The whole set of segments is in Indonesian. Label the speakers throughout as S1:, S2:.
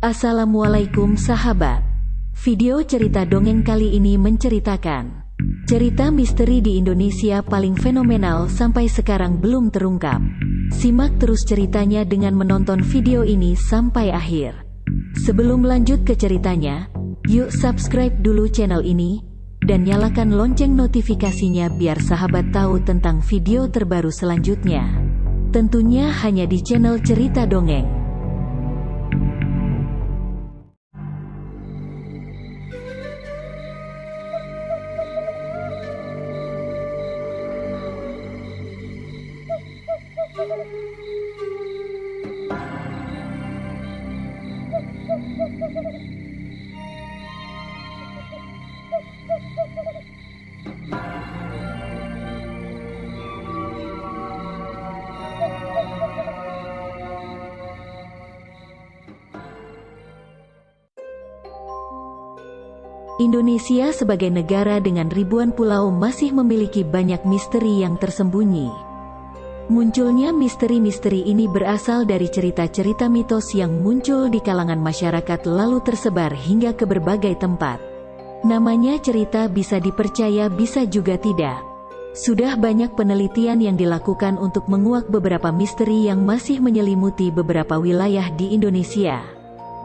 S1: Assalamualaikum sahabat. Video cerita dongeng kali ini menceritakan cerita misteri di Indonesia paling fenomenal sampai sekarang belum terungkap. Simak terus ceritanya dengan menonton video ini sampai akhir. Sebelum lanjut ke ceritanya, yuk subscribe dulu channel ini dan nyalakan lonceng notifikasinya biar sahabat tahu tentang video terbaru selanjutnya. Tentunya hanya di channel Cerita Dongeng. Indonesia sebagai negara dengan ribuan pulau masih memiliki banyak misteri yang tersembunyi. Munculnya misteri-misteri ini berasal dari cerita-cerita mitos yang muncul di kalangan masyarakat lalu tersebar hingga ke berbagai tempat. Namanya cerita bisa dipercaya bisa juga tidak. Sudah banyak penelitian yang dilakukan untuk menguak beberapa misteri yang masih menyelimuti beberapa wilayah di Indonesia.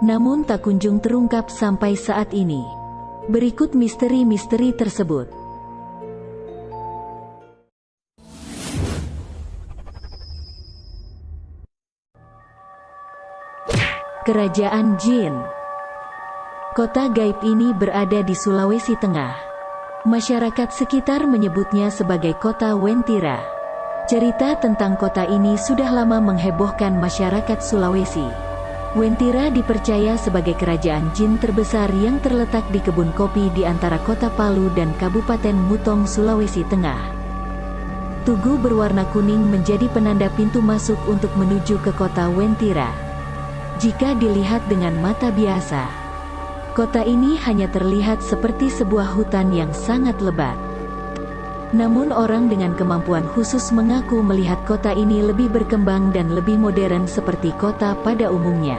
S1: Namun tak kunjung terungkap sampai saat ini. Berikut misteri-misteri tersebut. Kerajaan Jin. Kota gaib ini berada di Sulawesi Tengah. Masyarakat sekitar menyebutnya sebagai kota Wentira. Cerita tentang kota ini sudah lama menghebohkan masyarakat Sulawesi. Wentira dipercaya sebagai kerajaan jin terbesar yang terletak di kebun kopi di antara kota Palu dan Kabupaten Mutong, Sulawesi Tengah. Tugu berwarna kuning menjadi penanda pintu masuk untuk menuju ke kota Wentira. Jika dilihat dengan mata biasa, kota ini hanya terlihat seperti sebuah hutan yang sangat lebat. Namun orang dengan kemampuan khusus mengaku melihat kota ini lebih berkembang dan lebih modern seperti kota pada umumnya.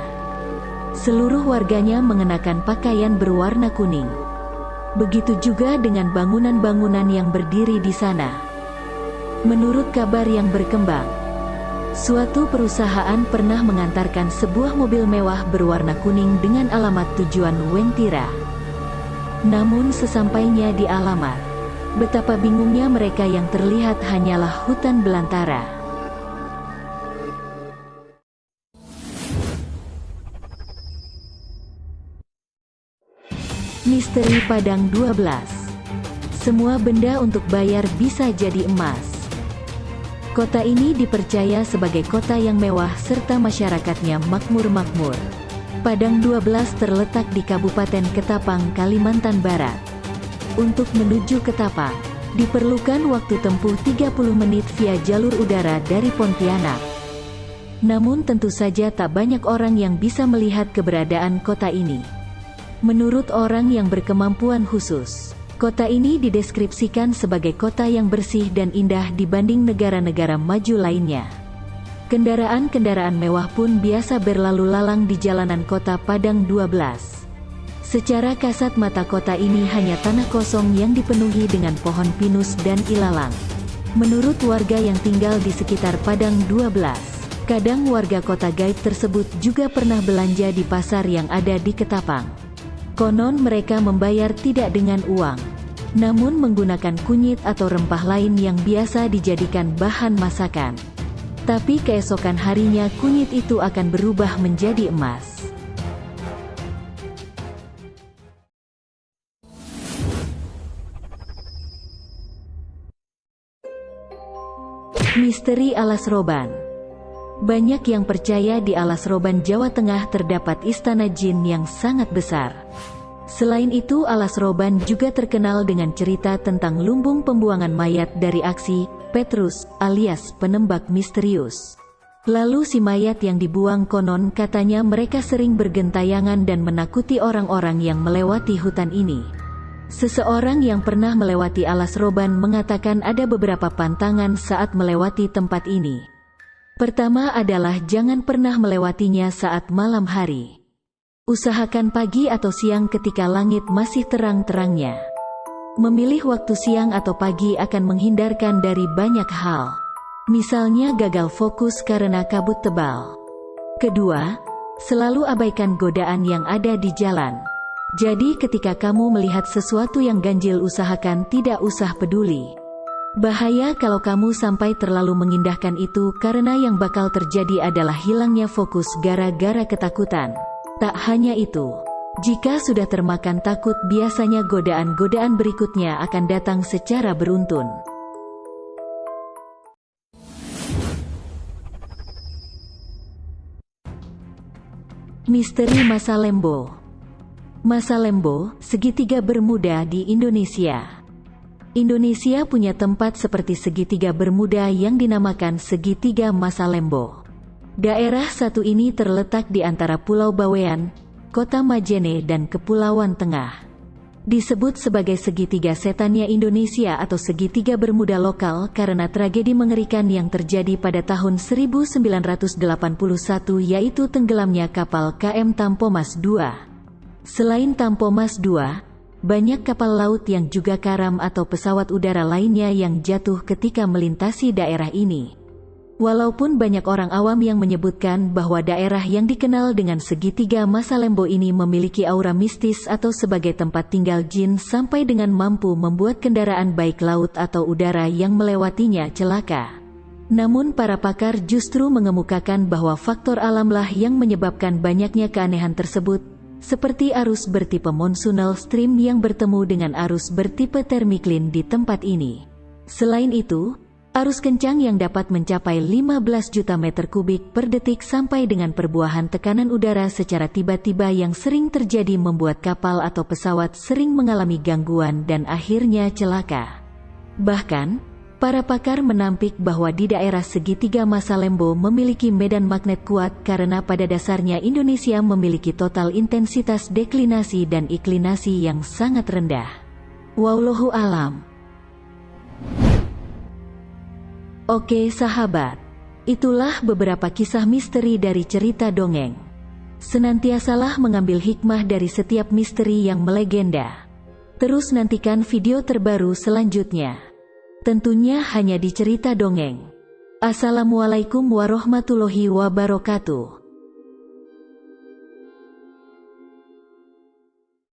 S1: Seluruh warganya mengenakan pakaian berwarna kuning. Begitu juga dengan bangunan-bangunan yang berdiri di sana. Menurut kabar yang berkembang, suatu perusahaan pernah mengantarkan sebuah mobil mewah berwarna kuning dengan alamat tujuan Wentira. Namun sesampainya di alamat, betapa bingungnya mereka yang terlihat hanyalah hutan belantara. Misteri Padang 12. Semua benda untuk bayar bisa jadi emas. Kota ini dipercaya sebagai kota yang mewah serta masyarakatnya makmur-makmur. Padang 12 terletak di Kabupaten Ketapang, Kalimantan Barat. Untuk menuju Ketapang, diperlukan waktu tempuh 30 menit via jalur udara dari Pontianak. Namun tentu saja tak banyak orang yang bisa melihat keberadaan kota ini. Menurut orang yang berkemampuan khusus, kota ini dideskripsikan sebagai kota yang bersih dan indah dibanding negara-negara maju lainnya. Kendaraan-kendaraan mewah pun biasa berlalu lalang di jalanan kota Padang 12. Secara kasat mata kota ini hanya tanah kosong yang dipenuhi dengan pohon pinus dan ilalang. Menurut warga yang tinggal di sekitar Padang 12, kadang warga kota gaib tersebut juga pernah belanja di pasar yang ada di Ketapang. Konon mereka membayar tidak dengan uang, namun menggunakan kunyit atau rempah lain yang biasa dijadikan bahan masakan. Tapi keesokan harinya kunyit itu akan berubah menjadi emas. Misteri Alas Roban. Banyak yang percaya di Alas Roban, Jawa Tengah terdapat istana jin yang sangat besar. Selain itu, Alas Roban juga terkenal dengan cerita tentang lumbung pembuangan mayat dari aksi Petrus alias penembak misterius. Lalu si mayat yang dibuang konon katanya mereka sering bergentayangan dan menakuti orang-orang yang melewati hutan ini. Seseorang yang pernah melewati Alas Roban mengatakan ada beberapa pantangan saat melewati tempat ini. Pertama adalah jangan pernah melewatinya saat malam hari. Usahakan pagi atau siang ketika langit masih terang-terangnya. Memilih waktu siang atau pagi akan menghindarkan dari banyak hal. Misalnya gagal fokus karena kabut tebal. Kedua, selalu abaikan godaan yang ada di jalan. Jadi ketika kamu melihat sesuatu yang ganjil usahakan tidak usah peduli. Bahaya kalau kamu sampai terlalu mengindahkan itu karena yang bakal terjadi adalah hilangnya fokus gara-gara ketakutan. Tak hanya itu, jika sudah termakan takut biasanya godaan-godaan berikutnya akan datang secara beruntun. Misteri Masa Lembo. Masa Lembo, segitiga Bermuda di Indonesia. Indonesia punya tempat seperti segitiga Bermuda yang dinamakan segitiga Masa Lembo. Daerah satu ini terletak di antara Pulau Bawean, Kota Majene dan Kepulauan Tengah. Disebut sebagai segitiga setannya Indonesia atau segitiga Bermuda lokal karena tragedi mengerikan yang terjadi pada tahun 1981 yaitu tenggelamnya kapal KM Tampomas II. Selain Tampomas II, banyak kapal laut yang juga karam atau pesawat udara lainnya yang jatuh ketika melintasi daerah ini. Walaupun banyak orang awam yang menyebutkan bahwa daerah yang dikenal dengan segitiga Masa Lembo ini memiliki aura mistis atau sebagai tempat tinggal jin sampai dengan mampu membuat kendaraan baik laut atau udara yang melewatinya celaka. Namun para pakar justru mengemukakan bahwa faktor alamlah yang menyebabkan banyaknya keanehan tersebut, seperti arus bertipe monsoonal stream yang bertemu dengan arus bertipe thermocline di tempat ini. Selain itu, arus kencang yang dapat mencapai 15 juta meter kubik per detik sampai dengan perbuahan tekanan udara secara tiba-tiba yang sering terjadi membuat kapal atau pesawat sering mengalami gangguan dan akhirnya celaka. Bahkan, para pakar menampik bahwa di daerah segitiga Masa Lembo memiliki medan magnet kuat karena pada dasarnya Indonesia memiliki total intensitas deklinasi dan iklinasi yang sangat rendah. Wallahu alam. Oke sahabat, itulah beberapa kisah misteri dari cerita dongeng. Senantiasalah mengambil hikmah dari setiap misteri yang melegenda. Terus nantikan video terbaru selanjutnya. Tentunya hanya di cerita dongeng. Assalamualaikum warahmatullahi wabarakatuh.